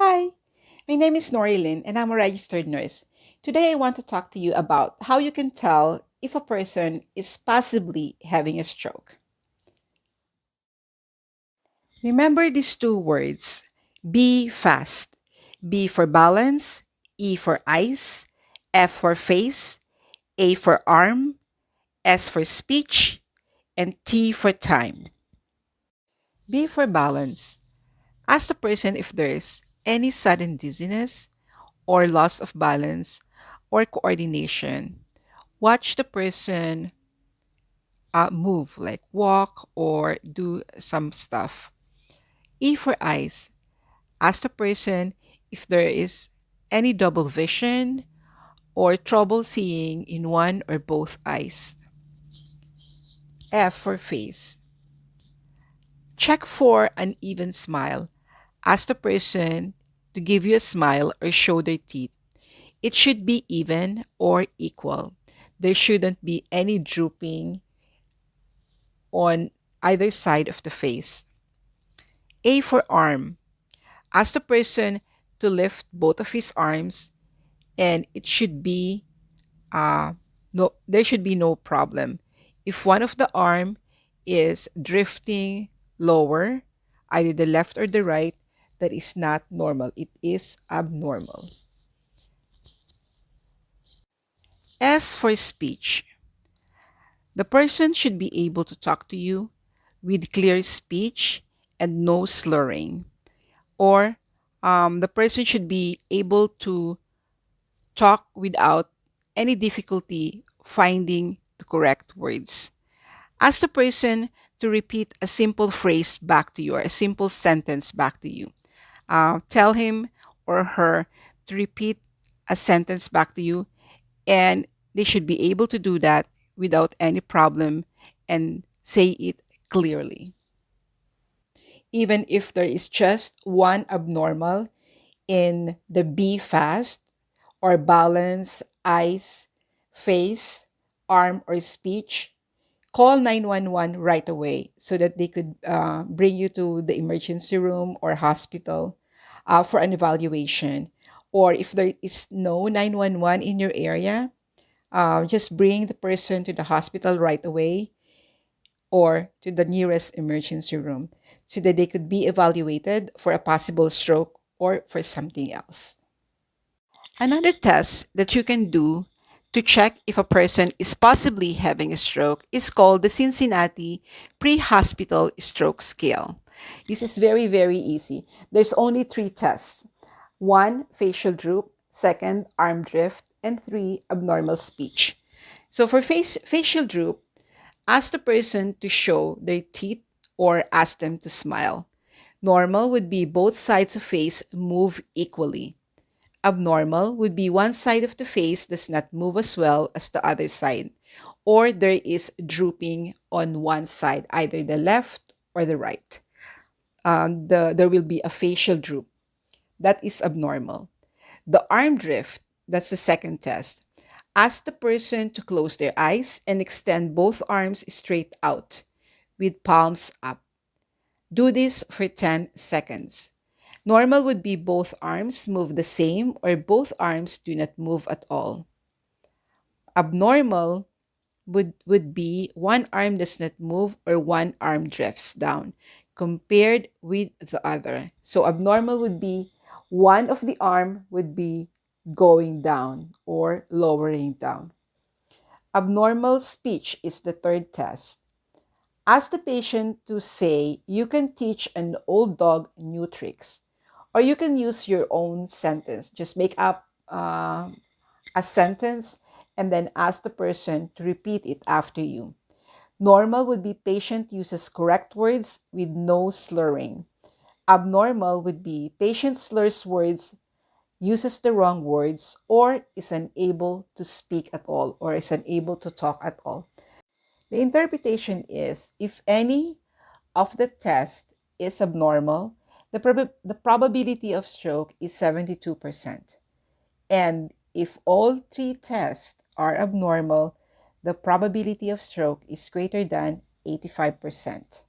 Hi, my name is Norilyn and I'm a registered nurse. Today I want to talk to you about how you can tell if a person is possibly having a stroke. Remember these two words: be fast. B for balance, E for eyes, F for face, A for arm, S for speech, and T for time. B for balance. Ask the person if there's any sudden dizziness or loss of balance or coordination. Watch the person move, like walk or do some stuff. E for eyes. Ask the person if there is any double vision or trouble seeing in one or both eyes. F for face. Check for an even smile. Ask the person to give you a smile or show their teeth. It should be even or equal. There shouldn't be any drooping on either side of the face. A for arm. Ask the person to lift both of his arms and it should be no there should be no problem. If one of the arm is drifting lower, either the left or the right, that is not normal. It is abnormal. S for speech. The person should be able to talk to you with clear speech and no slurring. Or the person should be able to talk without any difficulty finding the correct words. Ask the person to repeat a simple phrase back to you or a simple sentence back to you. Tell him or her to repeat a sentence back to you, and they should be able to do that without any problem and say it clearly. Even if there is just one abnormal in the be fast or balance, eyes, face, arm, or speech, call 911 right away so that they could bring you to the emergency room or hospital for an evaluation. Or if there is no 911 in your area, just bring the person to the hospital right away or to the nearest emergency room so that they could be evaluated for a possible stroke or for something else. Another test that you can do to check if a person is possibly having a stroke is called the Cincinnati Prehospital Stroke Scale. This is very, very easy. There's only three tests: one, facial droop; second, arm drift; and three, abnormal speech. So for facial droop, ask the person to show their teeth or ask them to smile. Normal would be both sides of face move equally. Abnormal would be one side of the face does not move as well as the other side, or there is drooping on one side, either the left or the right. There will be a facial droop. That is abnormal. The arm drift, that's the second test. Ask the person to close their eyes and extend both arms straight out with palms up. Do this for 10 seconds. Normal would be both arms move the same or both arms do not move at all. Abnormal would be one arm does not move or one arm drifts down compared with the other. So abnormal would be one of the arm would be going down or lowering down. Abnormal speech is the third test. Ask the patient to say, "You can teach an old dog new tricks." Or you can use your own sentence. Just make up a sentence and then ask the person to repeat it after you. Normal would be patient uses correct words with no slurring. Abnormal would be patient slurs words, uses the wrong words, or is unable to speak at all or is unable to talk at all. The interpretation is if any of the test is abnormal, the probability of stroke is 72%. And if all three tests are abnormal, the probability of stroke is greater than 85%.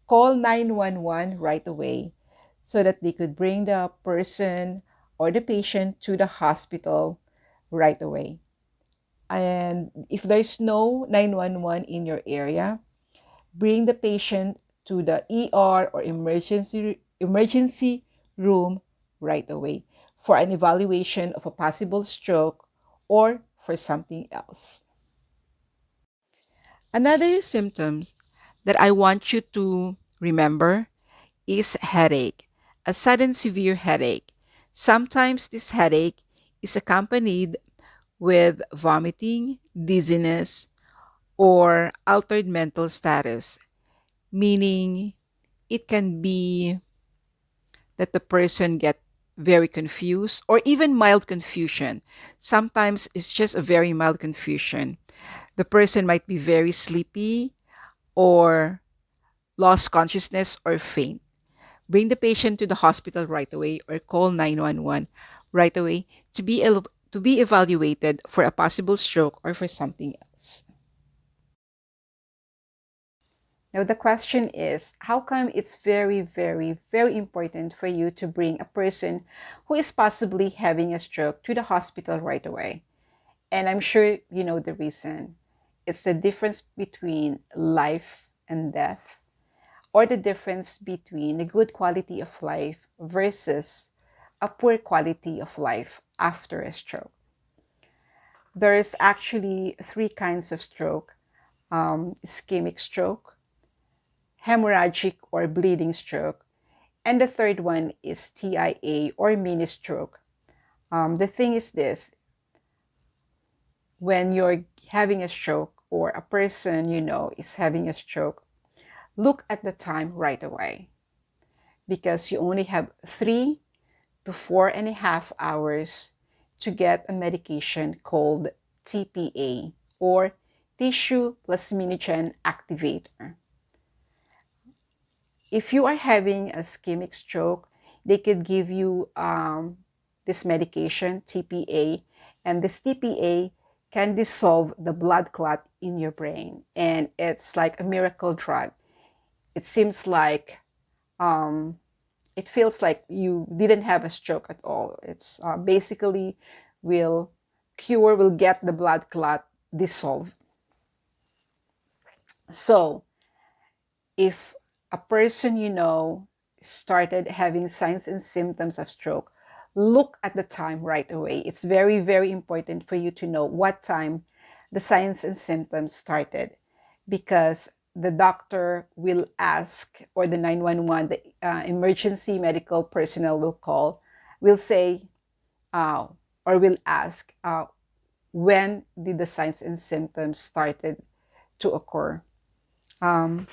Call 911 right away so that they could bring the person or the patient to the hospital right away. And if there's no 911 in your area, bring the patient to the ER or emergency room right away for an evaluation of a possible stroke or for something else. Another symptoms that I want you to remember is headache, a sudden severe headache. Sometimes this headache is accompanied with vomiting, dizziness, or altered mental status, meaning it can be that the person get very confused or even mild confusion. Sometimes it's just a very mild confusion. The person might be very sleepy or lost consciousness or faint. Bring the patient to the hospital right away or call 911 right away to be evaluated for a possible stroke or for something else. Now, the question is, how come it's very, very, very important for you to bring a person who is possibly having a stroke to the hospital right away? And I'm sure you know the reason. It's the difference between life and death, or the difference between a good quality of life versus a poor quality of life after a stroke. There's actually three kinds of stroke: ischemic stroke, hemorrhagic or bleeding stroke, and the third one is TIA or mini stroke. The thing is this: when you're having a stroke or a person you know is having a stroke, look at the time right away, because you only have 3 to 4.5 hours to get a medication called TPA, or tissue plasminogen activator. If you are having a ischemic stroke, they could give you this medication, TPA, and this TPA can dissolve the blood clot in your brain. And it's like a miracle drug. It seems like, it feels like you didn't have a stroke at all. It's basically will get the blood clot dissolved. So if a person you know started having signs and symptoms of stroke, look at the time right away. It's very, very important for you to know what time the signs and symptoms started, because the doctor will ask, or the 911, the emergency medical personnel will say, or will ask, when did the signs and symptoms started to occur. And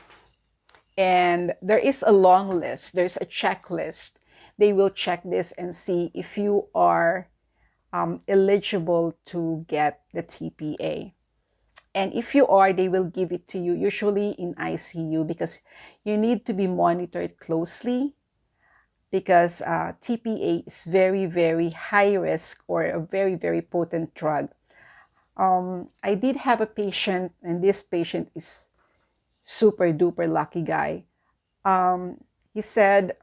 there is a long list, there's a checklist. They will check this and see if you are eligible to get the TPA. And if you are, they will give it to you, usually in ICU, because you need to be monitored closely, because TPA is very, very high risk, or a very, very potent drug. I did have a patient, and this patient is super duper lucky guy. He said,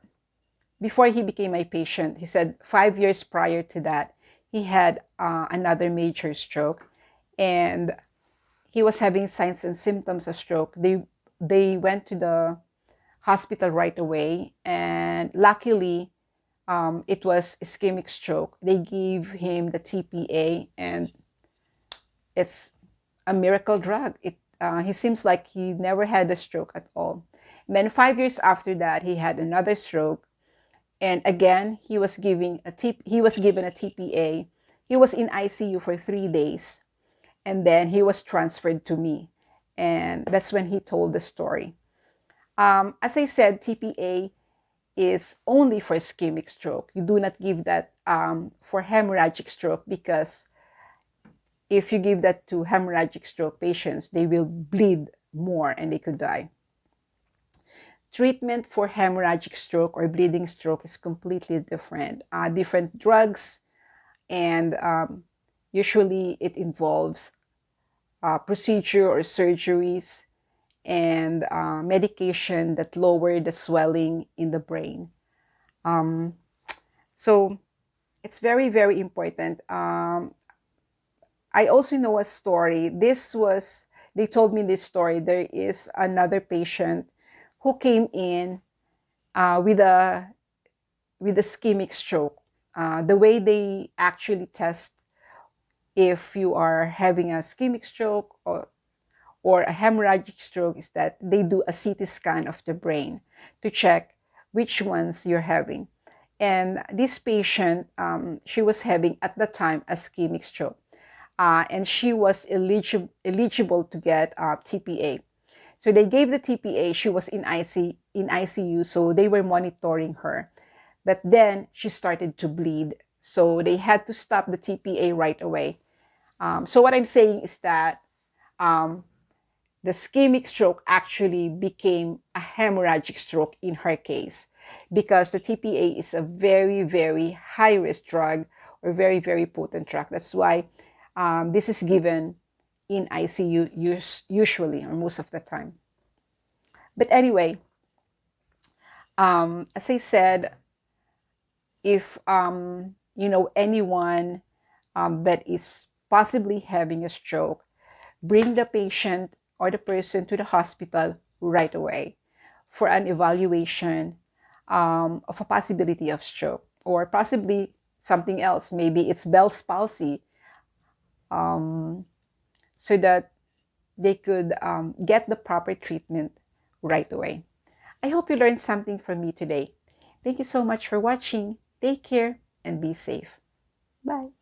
before he became my patient, he said 5 years prior to that, he had another major stroke, and he was having signs and symptoms of stroke. They went to the hospital right away, and luckily, it was ischemic stroke. They gave him the TPA, and it's a miracle drug. He seems like he never had a stroke at all. And then 5 years after that, he had another stroke, and again he was given a TPA. He was in ICU for 3 days, and then he was transferred to me, and that's when he told the story. As I said, TPA is only for ischemic stroke. You do not give that for hemorrhagic stroke, because if you give that to hemorrhagic stroke patients, they will bleed more and they could die. Treatment for hemorrhagic stroke or bleeding stroke is completely different. Different drugs, and usually it involves procedure or surgeries, and medication that lower the swelling in the brain. Um, so it's very, very important. I also know a story. They told me this story. There is another patient who came in with a ischemic stroke. The way they actually test if you are having a ischemic stroke or a hemorrhagic stroke is that they do a CT scan of the brain to check which ones you're having. And this patient, she was having at the time a ischemic stroke, and she was eligible to get TPA. So they gave the TPA. She was in ICU, so they were monitoring her. But then she started to bleed, so they had to stop the TPA right away. So what I'm saying is that um, the ischemic stroke actually became a hemorrhagic stroke in her case because the TPA is a very, very high risk drug or very, very potent drug. That's why this is given in ICU usually or most of the time. But anyway, as I said, if you know anyone that is possibly having a stroke, bring the patient or the person to the hospital right away for an evaluation of a possibility of stroke or possibly something else. Maybe it's Bell's palsy, so that they could get the proper treatment right away. I hope you learned something from me today. Thank you so much for watching. Take care and be safe. Bye.